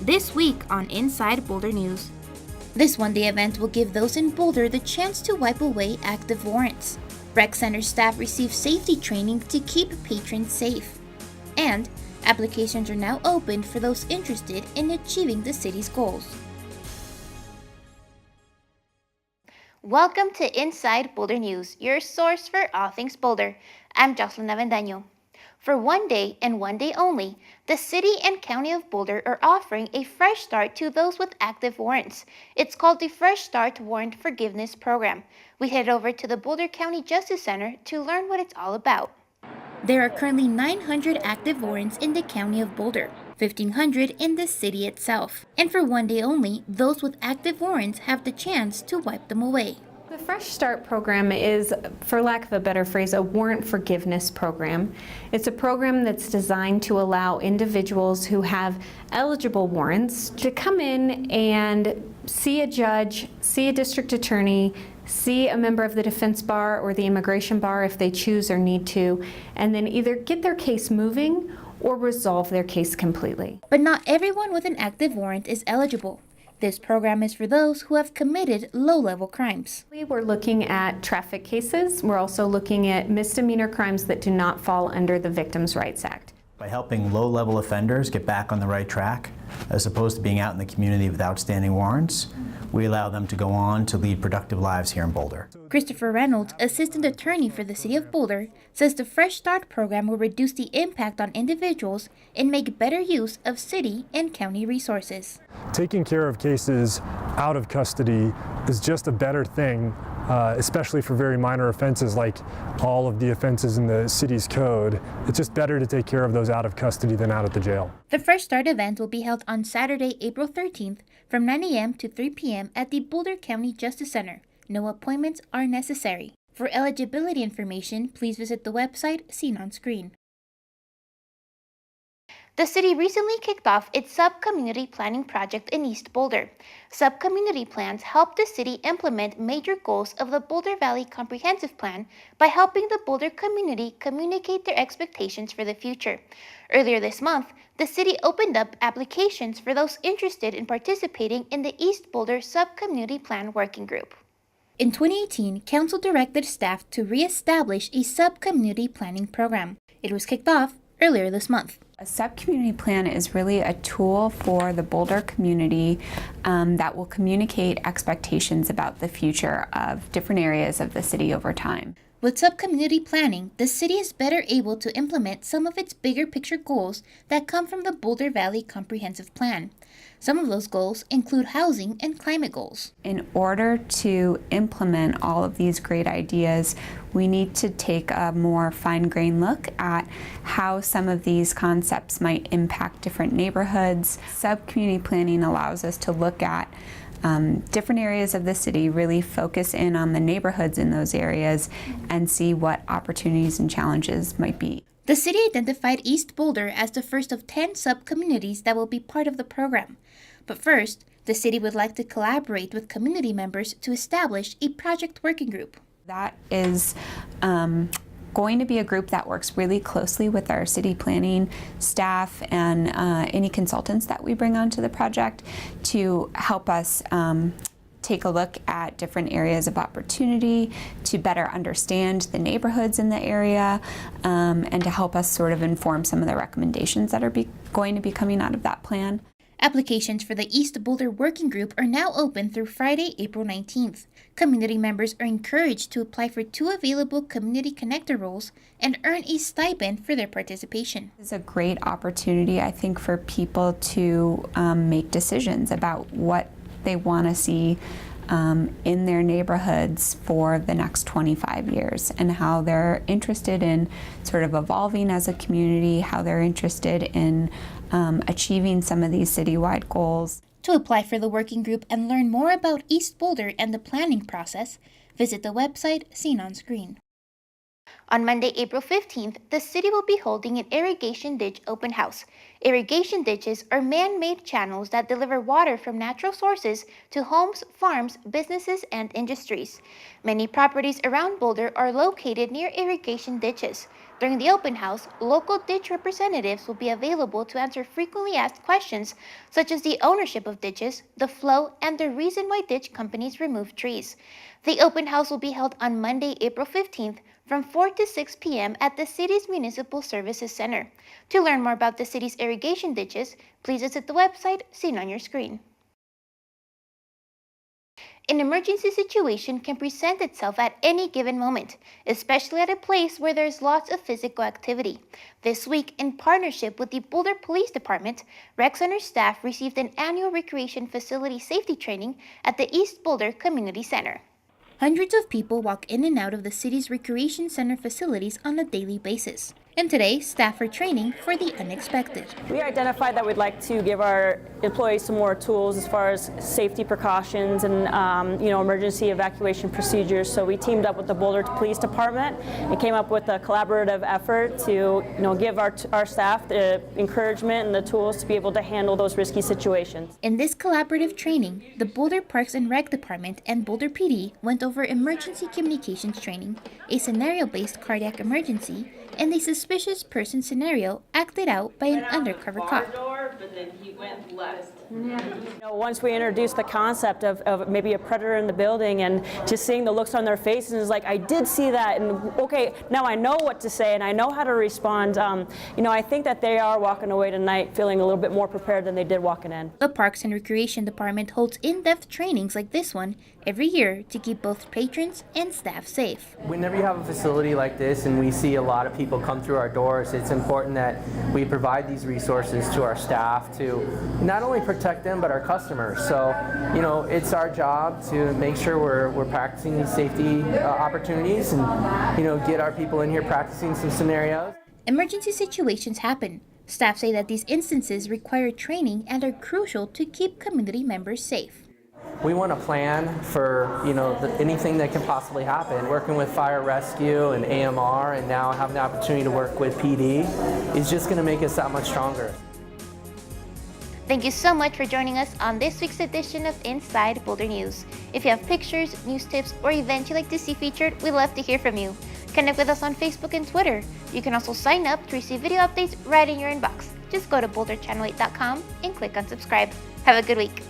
This week on Inside Boulder News. This one-day event will give those in Boulder the chance to wipe away active warrants. Rec Center staff receive safety training to keep patrons safe. And applications are now open for those interested in achieving the city's goals. Welcome to Inside Boulder News, your source for all things Boulder. I'm Jocelyn Avendaño. For one day and one day only, the City and County of Boulder are offering a fresh start to those with active warrants. It's called the Fresh Start Warrant Forgiveness Program. We head over to the Boulder County Justice Center to learn what it's all about. There are currently 900 active warrants in the County of Boulder, 1,500 in the city itself. And for one day only, those with active warrants have the chance to wipe them away. The Fresh Start program is, for lack of a better phrase, a warrant forgiveness program. It's a program that's designed to allow individuals who have eligible warrants to come in and see a judge, see a district attorney, see a member of the defense bar or the immigration bar if they choose or need to, and then either get their case moving or resolve their case completely. But not everyone with an active warrant is eligible. This program is for those who have committed low-level crimes. We're looking at traffic cases. We're also looking at misdemeanor crimes that do not fall under the Victims' Rights Act. By helping low-level offenders get back on the right track, as opposed to being out in the community with outstanding warrants, we allow them to go on to lead productive lives here in Boulder. Christopher Reynolds, Assistant Attorney for the City of Boulder, says the Fresh Start program will reduce the impact on individuals and make better use of city and county resources. Taking care of cases out of custody is just a better thing, especially for very minor offenses like all of the offenses in the city's code. It's just better to take care of those out of custody than out at the jail. The Fresh Start event will be held on Saturday, April 13th from 9 a.m. to 3 p.m. at the Boulder County Justice Center. No appointments are necessary. For eligibility information, please visit the website seen on screen. The city recently kicked off its Subcommunity planning project in East Boulder. Subcommunity plans help the city implement major goals of the Boulder Valley Comprehensive Plan by helping the Boulder community communicate their expectations for the future. Earlier this month, the city opened up applications for those interested in participating in the East Boulder Subcommunity Plan Working Group. In 2018, Council directed staff to re-establish a subcommunity planning program. It was kicked off earlier this month. A subcommunity plan is really a tool for the Boulder community that will communicate expectations about the future of different areas of the city over time. With subcommunity planning, the city is better able to implement some of its bigger picture goals that come from the Boulder Valley Comprehensive Plan. Some of those goals include housing and climate goals. In order to implement all of these great ideas, we need to take a more fine-grained look at how some of these concepts might impact different neighborhoods. Subcommunity planning allows us to look at different areas of the city, really focus in on the neighborhoods in those areas and see what opportunities and challenges might be. The city identified East Boulder as the first of 10 sub-communities that will be part of the program. But first, the city would like to collaborate with community members to establish a project working group. That is going to be a group that works really closely with our city planning staff and any consultants that we bring onto the project to help us take a look at different areas of opportunity, to better understand the neighborhoods in the area, and to help us sort of inform some of the recommendations that are going to be coming out of that plan. Applications for the East Boulder Working Group are now open through Friday, April 19th. Community members are encouraged to apply for 2 available Community Connector roles and earn a stipend for their participation. It's a great opportunity, I think, for people to make decisions about what they want to see in their neighborhoods for the next 25 years and how they're interested in sort of evolving as a community, how they're interested in achieving some of these citywide goals. To apply for the working group and learn more about East Boulder and the planning process, visit the website seen on screen. On Monday, April 15th, the city will be holding an irrigation ditch open house. Irrigation ditches are man-made channels that deliver water from natural sources to homes, farms, businesses, and industries. Many properties around Boulder are located near irrigation ditches. During the open house, local ditch representatives will be available to answer frequently asked questions such as the ownership of ditches, the flow, and the reason why ditch companies remove trees. The open house will be held on Monday, April 15th from 4 to 6 p.m. at the city's Municipal Services Center. To learn more about the city's irrigation ditches, please visit the website seen on your screen. An emergency situation can present itself at any given moment, especially at a place where there's lots of physical activity. This week, in partnership with the Boulder Police Department, Rec Center staff received an annual recreation facility safety training at the East Boulder Community Center. Hundreds of people walk in and out of the city's recreation center facilities on a daily basis. And today, staff are training for the unexpected. We identified that we'd like to give our employees some more tools as far as safety precautions and emergency evacuation procedures. So we teamed up with the Boulder Police Department and came up with a collaborative effort to give our staff the encouragement and the tools to be able to handle those risky situations. In this collaborative training, the Boulder Parks and Rec Department and Boulder PD went over emergency communications training, a scenario-based cardiac emergency, and a suspicious person scenario acted out by an undercover cop. Once we introduced the concept of maybe a predator in the building and just seeing the looks on their faces, it's like, I did see that, and okay, now I know what to say and I know how to respond. I think that they are walking away tonight feeling a little bit more prepared than they did walking in. The Parks and Recreation Department holds in-depth trainings like this one every year to keep both patrons and staff safe. Whenever you have a facility like this and we see a lot of people come through our doors, it's important that we provide these resources to our staff to not only protect them but our customers. So, it's our job to make sure we're practicing these safety opportunities and, get our people in here practicing some scenarios. Emergency situations happen. Staff say that these instances require training and are crucial to keep community members safe. We want to plan for anything that can possibly happen. Working with fire rescue and AMR and now having the opportunity to work with PD is just going to make us that much stronger. Thank you so much for joining us on this week's edition of Inside Boulder News. If you have pictures, news tips, or events you'd like to see featured, we'd love to hear from you. Connect with us on Facebook and Twitter. You can also sign up to receive video updates right in your inbox. Just go to boulderchannel8.com and click on subscribe. Have a good week.